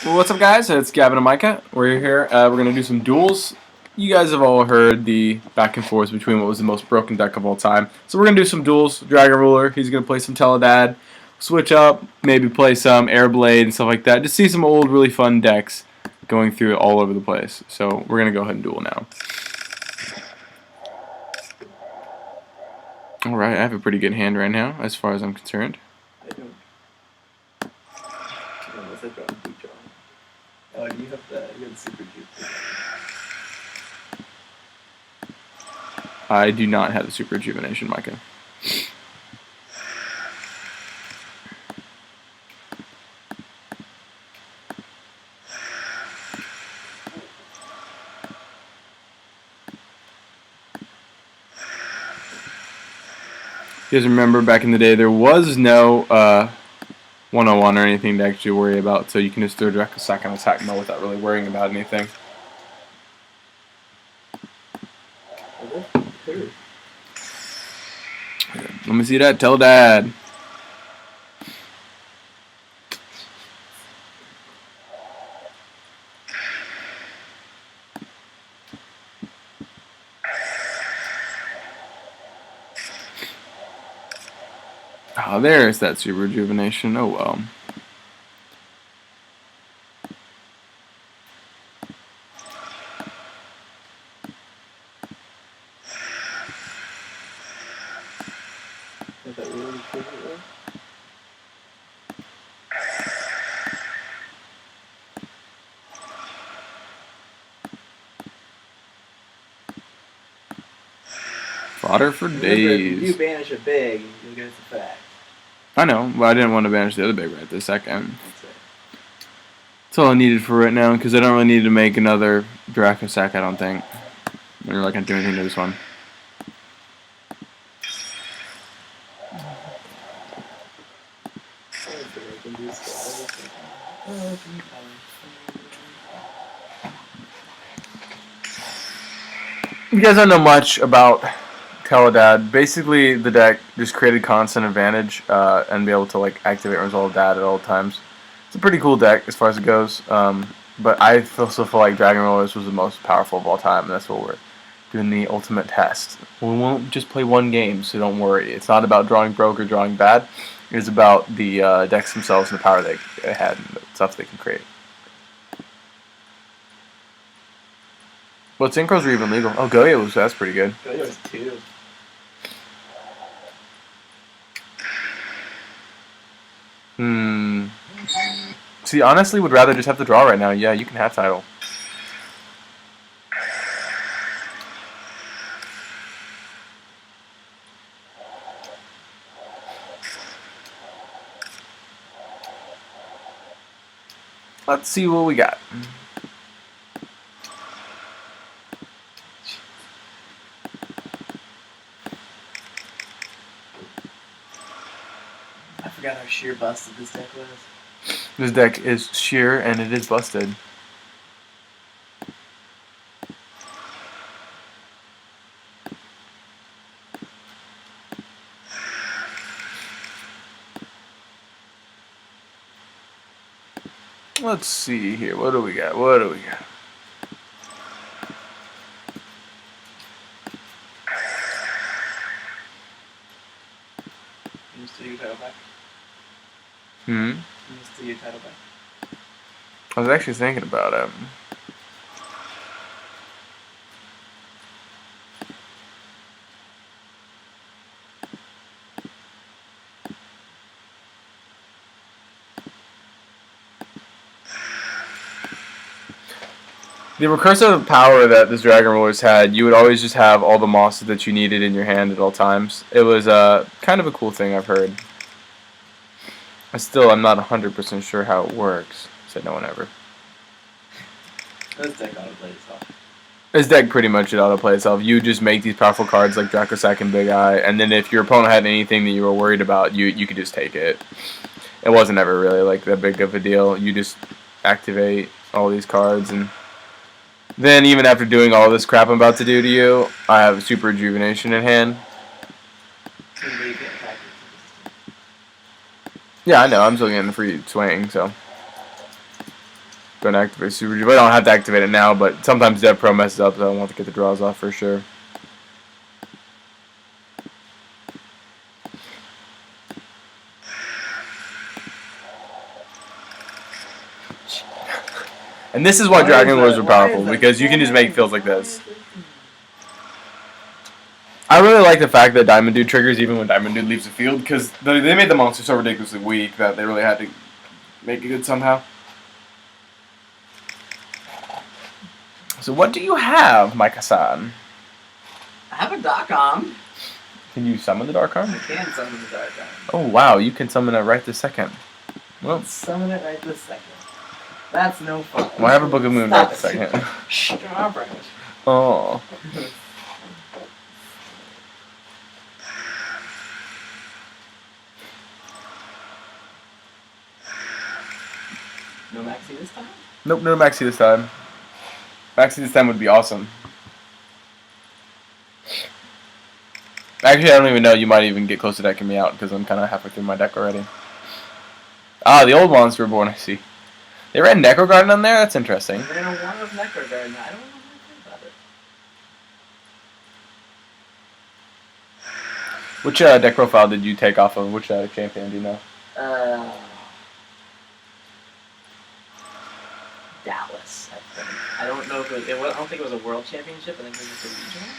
Well, what's up, guys? It's Gavin and Micah. We're here. We're going to do some duels. You guys have all heard the back and forth between what was the most broken deck of all time. So we're going to do some duels. Dragon Ruler, he's going to play some TeleDAD. Switch up, maybe play some Airblade and stuff like that. Just see some old, really fun decks going through all over the place. So we're going to go ahead and duel now. Alright, I have a pretty good hand right now, as far as I'm concerned. I don't. Unless I draw a blue draw. Oh, you have the super juice. I do not have the Super Rejuvenation, Micah. You guys remember back in the day there was no 101 or anything to actually worry about, so you can just throw direct second attack mode without really worrying about anything. Let me see that. TeleDAD. Oh, there's that Super Rejuvenation. Oh well. Is that really cool? Fodder for days. If you banish a big, you'll get its effect. I know, but I didn't want to banish the other big right this second. That's all I needed for right now, because I don't really need to make another Draco sack, I don't think. I'm not going to do anything to this one. You guys don't know much about TeleDAD. Basically, the deck just created constant advantage and be able to like activate and resolve DAD at all times. It's a pretty cool deck as far as it goes, but I also feel like Dragon Rollers was the most powerful of all time, and that's what we're doing the ultimate test. We won't just play one game, so don't worry. It's not about drawing broke or drawing bad. It's about the decks themselves and the power they had and the stuff they can create. Well, synchros are even legal. Oh, Goya was, that's pretty good. Goya was 2. See, honestly, would rather just have to draw right now. Yeah, you can have title. Let's see what we got. I forgot how sheer busted this deck was. This deck is sheer and it is busted. Let's see here. What do we got? What do we got? Can you steal your title back? Hmm? Can you steal your title back? I was actually thinking about it. The recursive power that this Dragon Rollers had, you would always just have all the mosses that you needed in your hand at all times. It was kind of a cool thing I've heard. I'm not 100% sure how it works. Said no one ever. This deck autoplay itself. This deck pretty much should autoplay itself. You just make these powerful cards like Dracosac and Big Eye, and then if your opponent had anything that you were worried about, you could just take it. It wasn't ever really like that big of a deal. You just activate all these cards, and then even after doing all this crap I'm about to do to you, I have Super Rejuvenation in hand. Yeah, I know. I'm still getting the free swing, so. Don't activate Super Duper. I don't have to activate it now, but sometimes Dev Pro messes up, so I want to get the draws off for sure. And this is why Dragon Lures are powerful, because you can just make fields like this. I really like the fact that Diamond Dude triggers even when Diamond Dude leaves the field, because they made the monster so ridiculously weak that they really had to make it good somehow. So what do you have, Micah-san? I have a Doc Arm. Can you summon the Dark Arm? I can summon the Dark Arm. Oh wow, you can summon it right this second. Well, Summon it right this second. That's no fun. Well, I have a Book of Moon right this second. Stop it. Oh. No Maxi this time? Nope, no Maxi this time. Maxi this time would be awesome. Actually, I don't even know. You might even get close to decking me out because I'm kind of halfway through my deck already. Ah, the old Monster Reborn, I see. They ran Necro Garden on there? That's interesting. They ran a one of Necro Garden. I don't know how to think about it. Which deck profile did you take off of? Which champion do you know? Dallas, I think. I don't know if it was, I don't think it was a world championship. I think it was just a regional.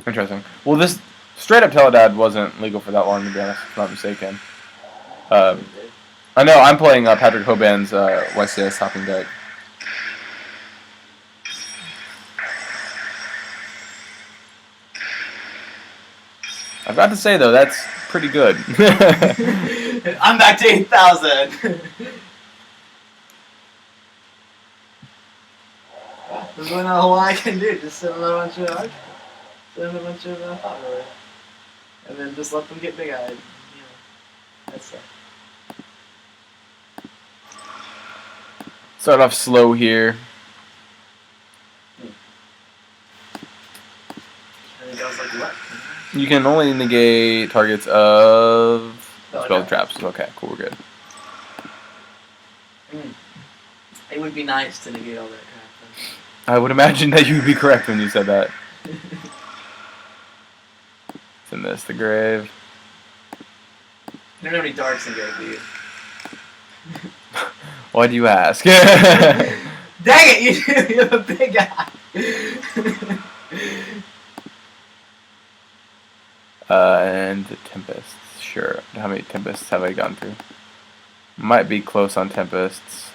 Interesting. Well, this straight up TeleDAD wasn't legal for that long, to be honest, if I'm not mistaken. I know I'm playing Patrick Hoban's YCS hopping deck. I've got to say though, that's pretty good. I'm back to 8,000. There's really not a whole lot I can do. Just sit on a bunch of art. Sit on a bunch of hot roller. And then just let them get big-eyed. You know, that's it. Start off slow here. I think I was like, what? You can only negate targets of spell traps. traps. Okay, cool, we're good. It would be nice to negate all that crap. I would imagine that you would be correct when you said that. Send this to grave. You don't have any darks in grave, do you? Why do you ask? Dang it, you do! You have a big eye! And the Tempests. Sure. How many Tempests have I gone through? Might be close on Tempests.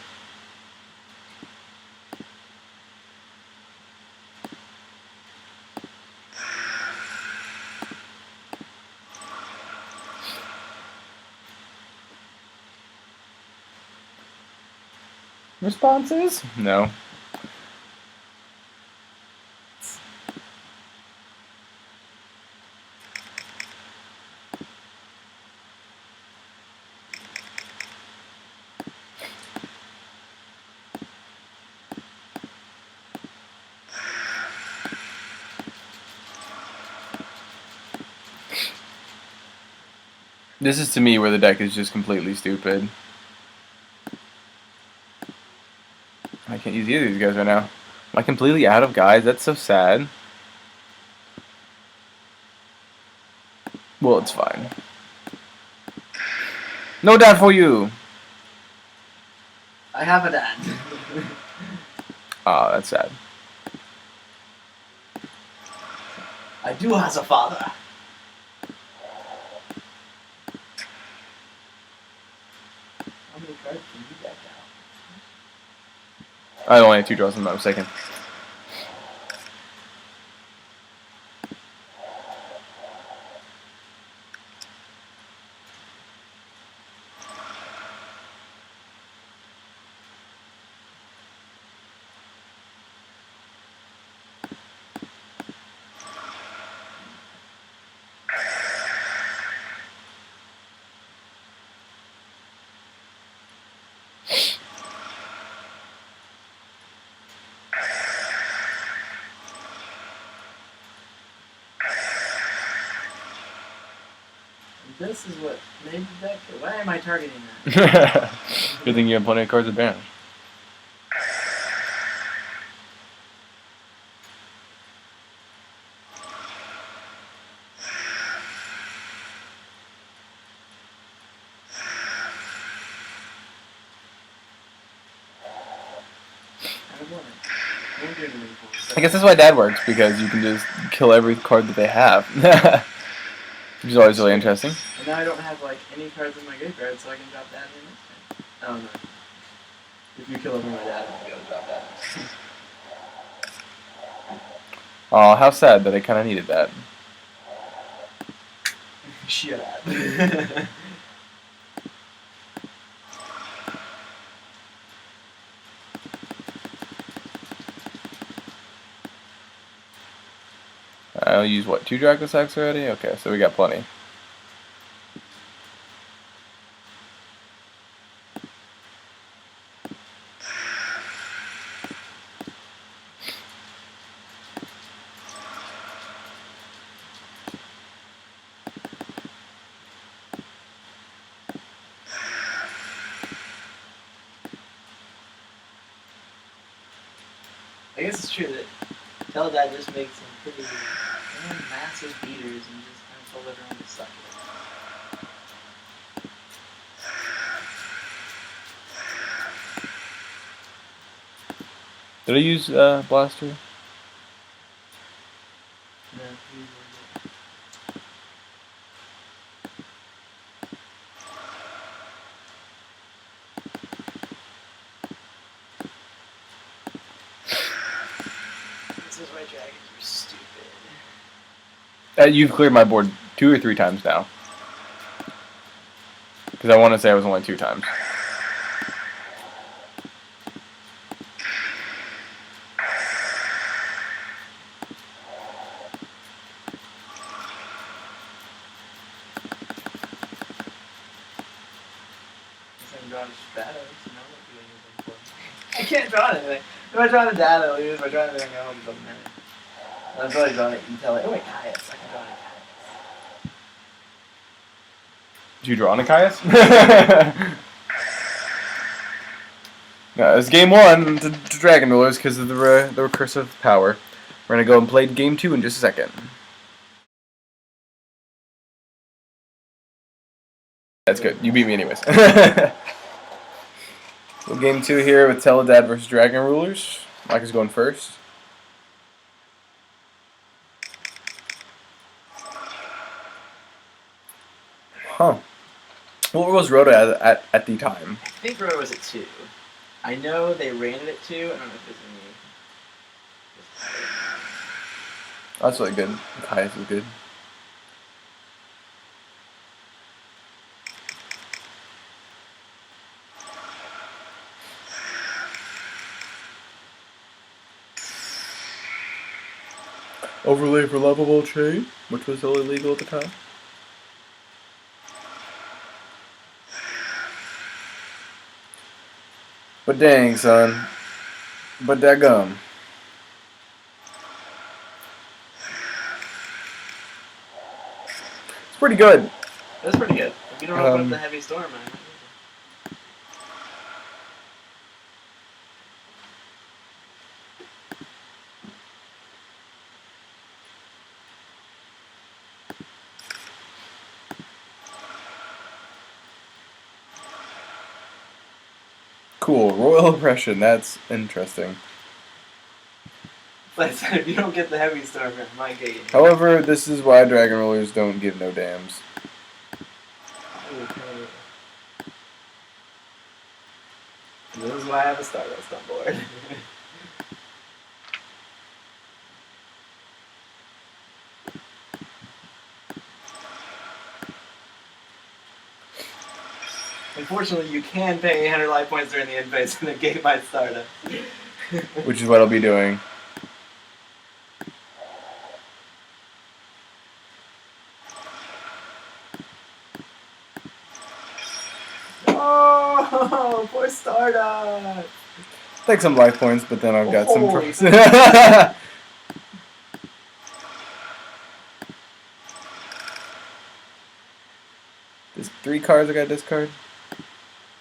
Responses? No. This is to me where the deck is just completely stupid. I can't use either of these guys right now. Am I completely out of guys? That's so sad. Well, it's fine. No dad for you! I have a dad. Oh, that's sad. I do has a father. How many cards can you deck out? I only have 2 draws, if I'm not mistaken. This is what made the deck. Why am I targeting that? Good thing you have plenty of cards advantage. opponent. Won't do anything for I guess that's why Dad works, because you can just kill every card that they have. Which is always really interesting. And now I don't have like any cards in my graveyard, so I can drop that in next turn. Oh no. If you kill over my dad, I'm gonna drop that. Oh, how sad that I kind of needed that. Shut up. I'll use what, 2 Draco Sacks already? Okay, so we got plenty. I guess it's true that TeleDAD just makes some pretty massive beaters and just kind of told everyone to suck Did I use Blaster? it. No, usually this is why dragons are stupid. You've cleared my board 2 or 3 times now. Because I want to say I was only 2 times. I'm drawing shadows, you know, don't do anything for me. I can't draw anything. If I draw the data, I'll lose. If I draw anything, I don't, it doesn't matter. I'm probably drawing it and tell it, oh wait, Caius. I can draw it Caius. Did you draw on a Caius? No, it's game 1 to Dragon Rulers because of the recursive power. We're going to go and play game 2 in just a second. That's good. You beat me anyways. So game 2 here with TeleDAD versus Dragon Rulers. Mike is going first. Huh. What was Rhoda at the time? I think Rhoda was at 2. I know they ran it at 2. I don't know if there's any. That's really good. Caius is good. Overlay for lovable chain, which was illegal at the time. But dang, son. But daggum. It's pretty good. That's pretty good. If you don't open up the heavy storm, I might. Cool. Royal Oppression. That's interesting. But if you don't get the heavy storm, it might get you. However, this is why Dragon Rulers don't give no dams. This is why I have a Stardust on board. Unfortunately, you can pay 800 life points during the end phase and negate my Stardust. Which is what I'll be doing. Oh, poor Stardust! Take some life points, but then I've got some Holy choice. There's 3 cards I gotta discard.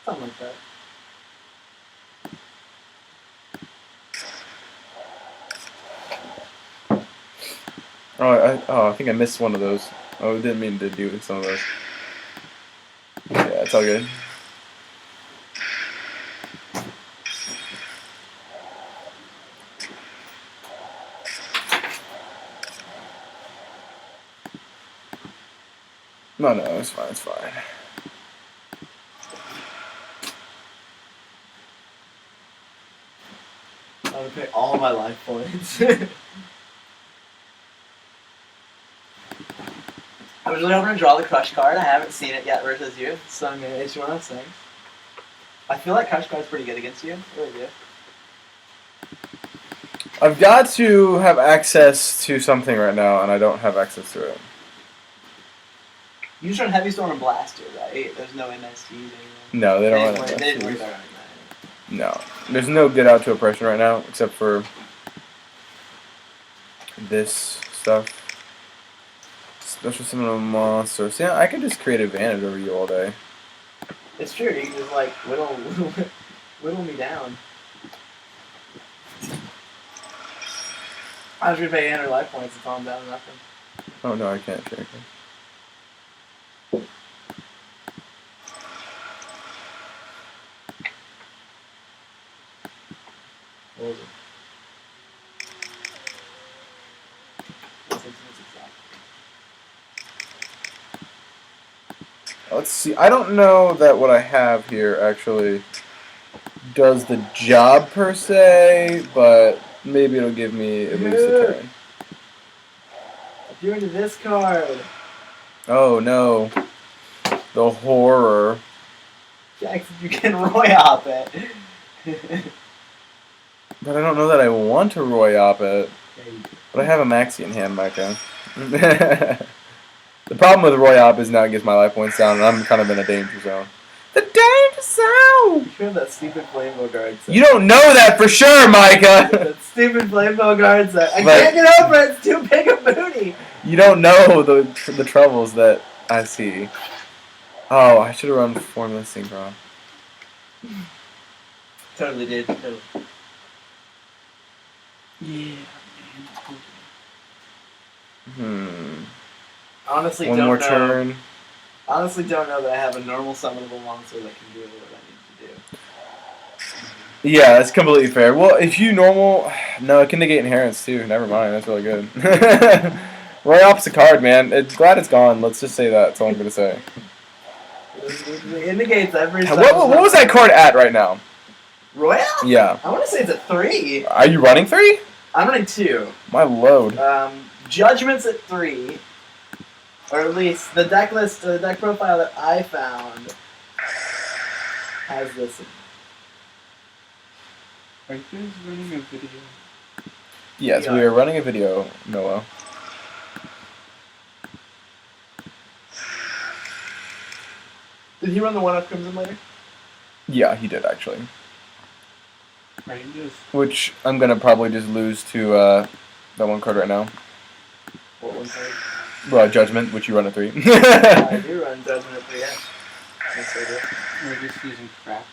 Something like that. I think I missed one of those. Oh, I didn't mean to do some of those. Yeah, it's all good. No, it's fine. It's fine. I'm gonna pay all my life points. I was really hoping to draw the Crush card. I haven't seen it yet versus you, so I'm gonna issue one of those things. I feel like Crush card's pretty good against you. I really do. I've got to have access to something right now, and I don't have access to it. You just run Heavy Storm and Blaster, right? There's no MSTs anymore. No, they don't They have didn't worry MSTs. about running that. No. There's no get out to oppression right now, except for this stuff. Special summon of monsters. Yeah, I could just create advantage over you all day. It's true. You can just like whittle me down. I was gonna pay 800 life points if I'm down to nothing. Oh no, I can't shake it. What was it? Let's see. I don't know that what I have here actually does the job per se, but maybe it'll give me at least a turn. If you're into this card, Oh no. The horror. Jackson, you can Roy-Op it. But I don't know that I want to Roy-Op it. But I have a Maxi in hand, Micah. The problem with Roy-Op is now it gets my life points down, and I'm kind of in a danger zone. The danger zone! You have that stupid Flamebow guard set. You don't know that for sure, Micah! That stupid Flamebow guard set. I But- can't get over it. It's too big a booty. You don't know the troubles that I see. Oh, I should have run Formula Synchron. Totally did. Totally. Yeah. Honestly, One don't more know. turn. Honestly, don't know that I have a normal summonable monster that can do what I need to do. Yeah, that's completely fair. Well, if you normal... No, it can negate inherence, too. Never mind. That's really good. Roy-Op's a card, man. Glad it's gone. Let's just say that. That's all I'm going to say. It indicates every. What was that card at right now? Royal? Yeah. I want to say it's a 3. Are you running 3? I'm running 2. My load. Judgment's at 3. Or at least the deck list, the deck profile that I found has this. Are you guys running a video? Yes, we are running a video, Noah. Did he run the 1-up Crimson later? Yeah, he did, actually. Are you just... Which I'm going to probably just lose to that one card right now. What one card? Well, Judgment, which you run a 3. I do run Judgment at 3, yeah. Yes, I do. We're just using craps.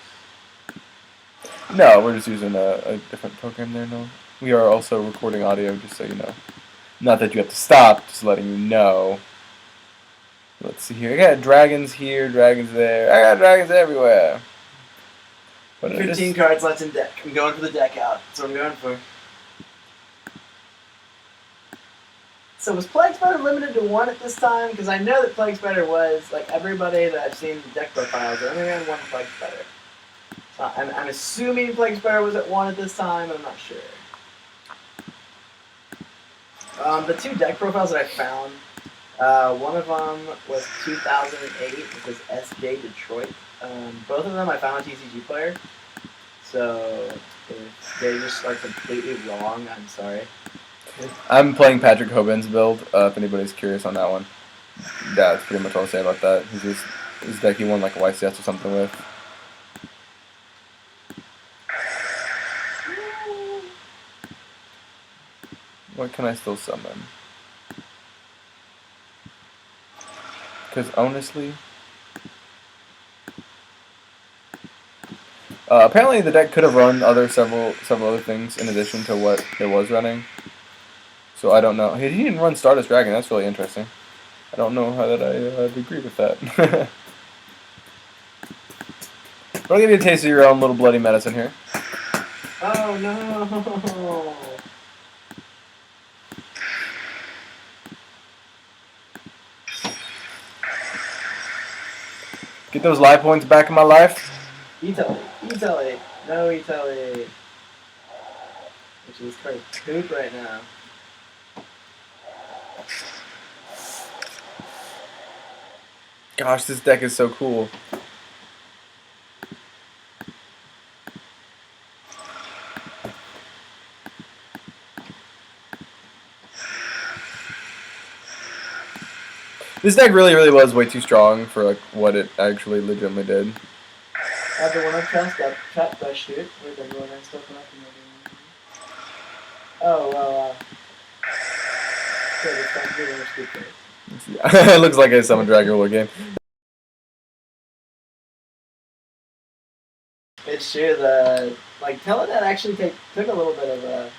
No, we're just using a different program there, no. We are also recording audio, just so you know. Not that you have to stop, just letting you know. Let's see here. I got dragons here, dragons there. I got dragons everywhere. But 15 cards left in deck. I'm going for the deck out. That's what I'm going for. So was Plague Spider limited to 1 at this time? Because I know that Plague Spider was, like everybody that I've seen in the deck profiles, I only ran 1 Plague Spider. So I'm assuming Plague Spider was at 1 at this time, but I'm not sure. The 2 deck profiles that I found, one of them was 2008, which was SJ Detroit. Both of them I found on TCG Player. So if they just are completely wrong, I'm sorry. I'm playing Patrick Hoban's build, if anybody's curious on that one. That's pretty much all I'll say about that. He's just, his deck he won like a YCS or something with. What can I still summon? Because honestly... apparently the deck could have run several other things in addition to what it was running. So I don't know. He didn't run Stardust Dragon. That's really interesting. I don't know how that I agree with that. I'll give you a taste of your own little bloody medicine here. Oh no! Get those life points back in my life. E-Telly. E-Telly. No E-Telly. Which is card poop right now. Gosh, this deck is so cool. This deck really, really was way too strong for like what it actually legitimately did. The one of trap that shoot with everyone and stuff up and oh well. Good, it's time to do the stupid. It looks like a Summon Dragon War game. It's true. The TeleDAD actually took a little bit of a.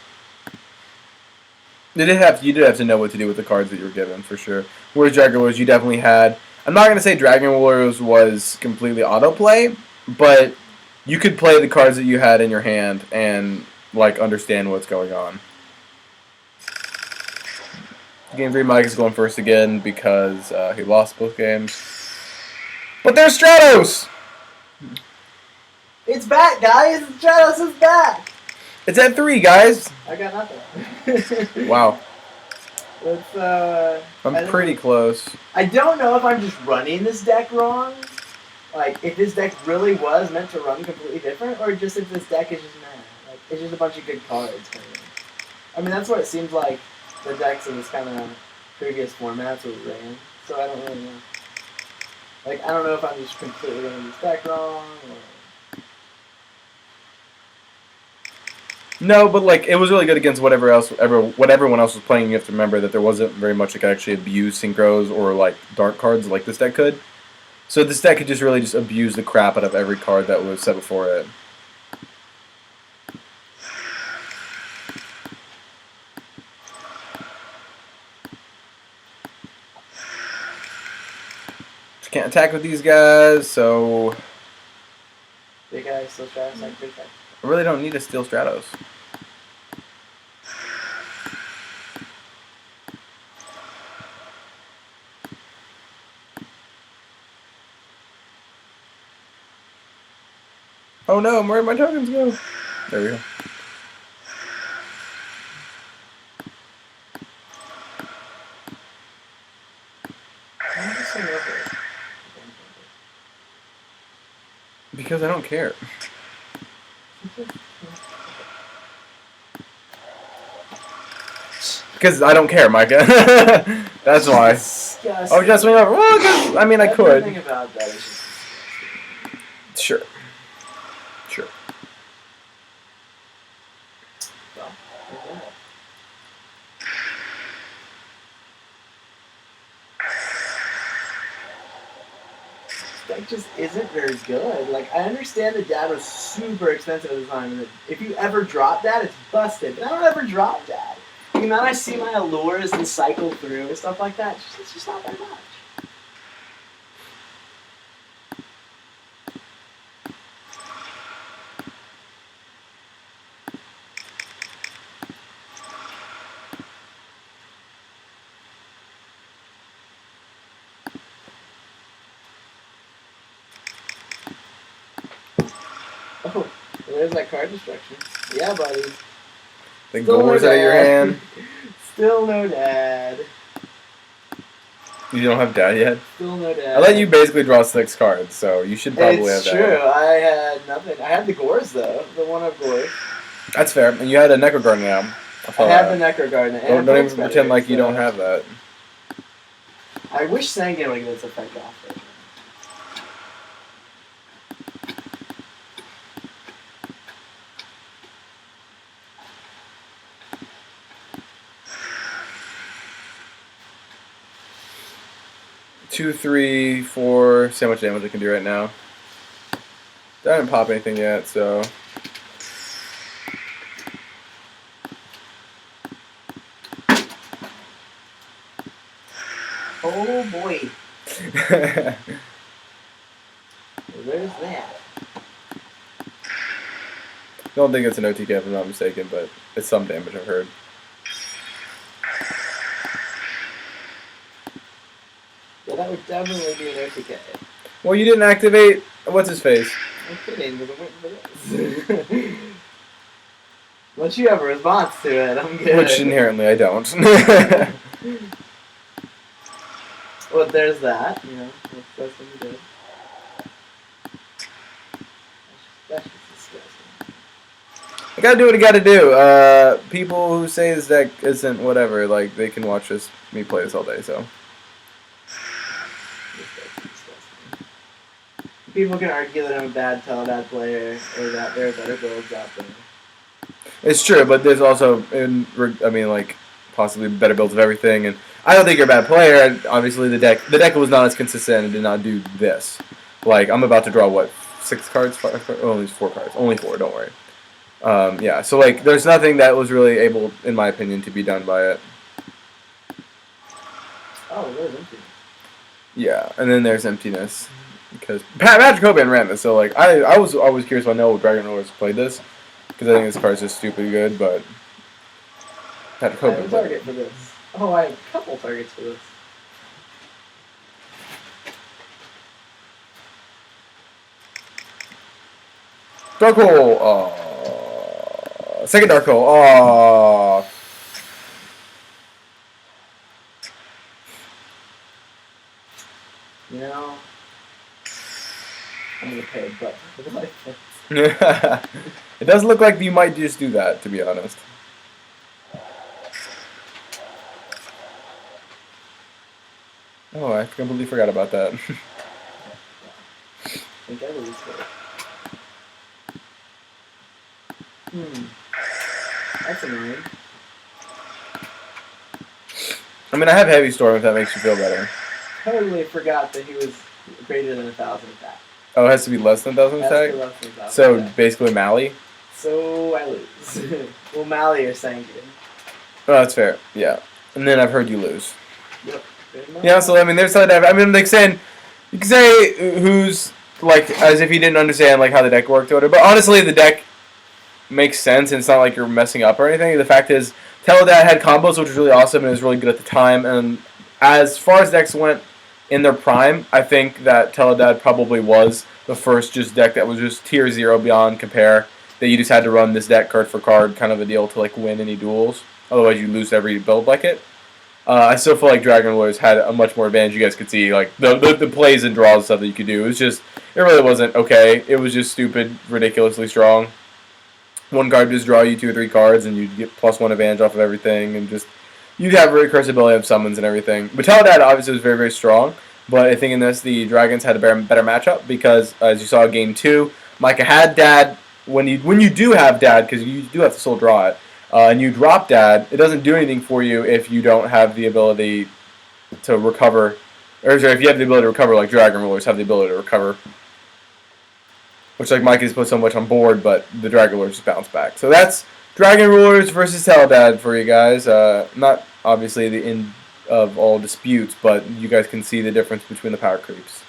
You did have to know what to do with the cards that you were given for sure. Whereas Dragon Wars, you definitely had. I'm not gonna say Dragon Wars was completely autoplay, but you could play the cards that you had in your hand and like understand what's going on. Game 3, Mike is going first again because he lost both games. But there's Stratos! It's back, guys! Stratos is back! It's at 3, guys! I got nothing. Wow. Let's, I'm pretty close. I don't know if I'm just running this deck wrong. Like, if this deck really was meant to run completely different, or just if this deck is just mad. Like, it's just a bunch of good cards. Kind of. I mean, that's what it seems like the decks in this kind of previous formats were ran. So I don't really know. Like, I don't know if I'm just completely running this deck wrong, or... No, but like it was really good against what everyone else was playing. You have to remember that there wasn't very much that could actually abuse synchros or like dark cards like this deck could. So this deck could just really just abuse the crap out of every card that was set before it. Just can't attack with these guys, so Big guy, still Stratos, like big guy. I really don't need to steal Stratos. Oh no, where did my tokens go? There we go. I'm just saying over. Because I don't care. Because I don't care, Micah. That's why. Disgusting. Oh, just swing over. Well, 'cause, I mean, I could. Everything about that is just... Sure. Sure. Well, okay. This deck just isn't very good. Like, I understand the dad was super expensive at the time, and if you ever drop that, it's busted. But I don't ever drop that. The amount I see my allures and cycle through and stuff like that, it's just not that much. Oh, there's that card destruction. Yeah, buddy. The gore's out of your hand. Still no dad. You don't have dad yet? Still no dad. I let you basically draw 6 cards, so you should probably It's have true. dad. I had nothing. I had the Gores, though. The one of Gores. That's fair. And you had a Necroguard now. I have the Necro Garden. Don't even pretend like you don't have that. I wish Sangan would get its effect off it. Two, 3, 4. See how much damage I can do right now. I didn't pop anything yet, so. Oh boy. There's that. I don't think it's an OTK if I'm not mistaken, but it's some damage I've heard. Yeah, that would definitely be an OTK. Well, you didn't activate. What's his face? I'm kidding, because I'm waiting for this. Once you have a response to it, I'm good. Which inherently I don't. Well, there's that, you know. That's what you did. That's just disgusting. I gotta do what I gotta do. People who say this deck isn't whatever, like, they can watch me play this all day, so. This deck's disgusting. People can argue that I'm a bad TeleDAD player, or that there are better builds out there. It's true, but there's also, like, possibly better builds of everything, and I don't think you're a bad player. Obviously, the deck was not as consistent and did not do this. Like, I'm about to draw, what, 6 cards? 5 cards? Oh, only 4 cards. Only 4, don't worry. Yeah, so, like, there's nothing that was really able, in my opinion, to be done by it. Oh, there's empty. Yeah, and then there's emptiness. Because Patrick Hoban ran this, so, like, I was always curious if I know Dragon Rollers played this. Because I think this card's just stupid good, but Patrick I have Hoban a played target it. for this. Oh, I have a couple targets for this. Dark Hole! Second Dark Hole! Aww. You know, I'm gonna pay a butt for the life. It does look like you might just do that, to be honest. Oh, I completely forgot about that. I think I lose it. That's annoying. I mean, I have Heavy Storm if that makes you feel better. Totally forgot that he was greater than 1,000 attack. Oh, it has to be less than 1,000 Has to be attack? less than 1,000 So, attack. basically Mally? So I lose. Well, Mally or Sanguine. Oh, that's fair. Yeah. And then I've heard you lose. Yep. Pretty much. Yeah, so I mean, there's that. I mean, like saying, you can say who's like as if he didn't understand like how the deck worked or whatever. But honestly, the deck makes sense, and it's not like you're messing up or anything. The fact is, TeleDAD had combos, which was really awesome and was really good at the time. And as far as decks went in their prime, I think that TeleDAD probably was the first just deck that was just tier 0 beyond compare. That you just had to run this deck card for card kind of a deal to like win any duels. Otherwise, you lose every build like it. I still feel like Dragon Warriors had a much more advantage. You guys could see like the plays and draws and stuff that you could do. It really wasn't okay. It was just stupid, ridiculously strong. One card would just draw you 2 or 3 cards, and you'd get +1 advantage off of everything, and just you'd have recursibility of summons and everything. But TeleDAD obviously was very, very strong. But I think in this, the Dragons had a better matchup because, as you saw, Game 2, Micah had Dad. When you do have Dad, because you do have to still draw it, and you drop Dad, it doesn't do anything for you if you don't have the ability to recover. Or sorry, if you have the ability to recover, like Dragon Rulers have the ability to recover. Which, like, Mike has put so much on board, but the Dragon Rulers just bounce back. So that's Dragon Rulers versus TeleDAD for you guys. Not, obviously, the end of all disputes, but you guys can see the difference between the power creeps.